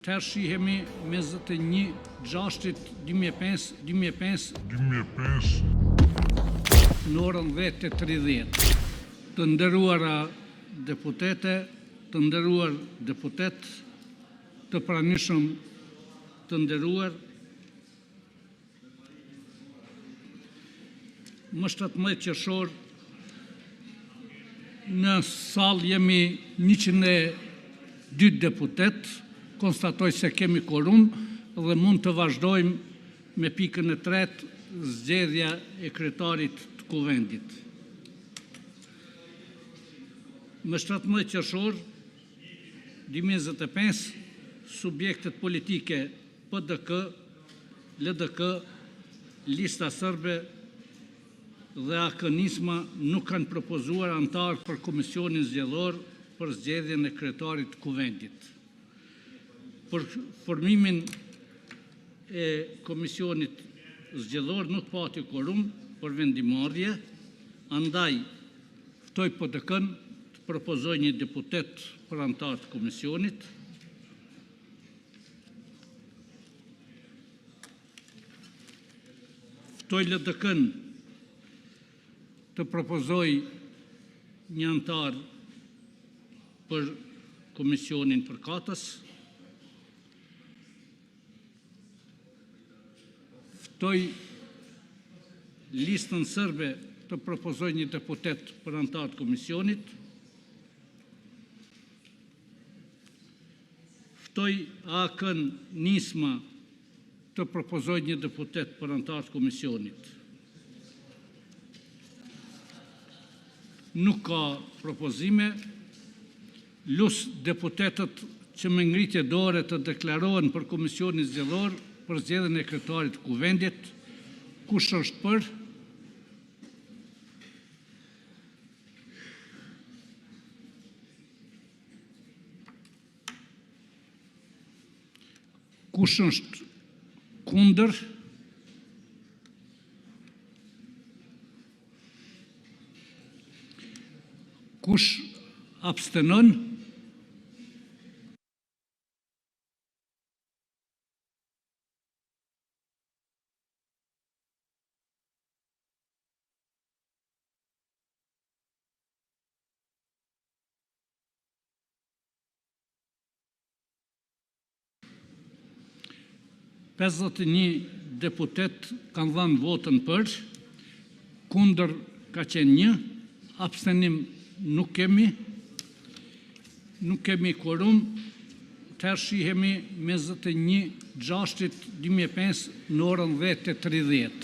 Të shihemi 21/6/2005 në orën 10:30. Të nderuara deputete, të nderuar deputet, të pranishëm të nderuar, më 17 qershor në sallë jemi 102 deputet. Konstatoj se kemi korum dhe mund të vazhdojmë me pikën e tretë, zgjedhja e kryetarit të kuvendit. Më 17 qershor 2025, subjektet politike PDK, LDK, Lista Serbe dhe AK-Nisma nuk kanë propozuar antar për komisionin zgjedhor për zgjedhjen e kryetarit të kuvendit. Për formimin e komisionit zgjedhor nuk pati korum për vendimarrje, andaj ftoj PDK-n të propozoj një deputet për antar të komisionit. Ftoj LDK-n të propozoj një antar për komisionin përkatës. Ftoj Listën Serbe të propozoj një deputet për antar të komisionit. Ftoj AK-n Nisma të propozoj një deputet për antar të komisionit. Nuk ka propozime. Lus deputetët që me ngritje dore të deklarohen për komisionin zgjedhor për zgjedhjen e kryetarit të kuvendit. Kush është për? Kush është kundër? Kush abstenon? Pesëdhjetë e një deputet kanë dhënë votën për, kundër ka qenë 1, abstenim nuk kemi korum. Të shihemi 21/6/2005 në orën 10:30.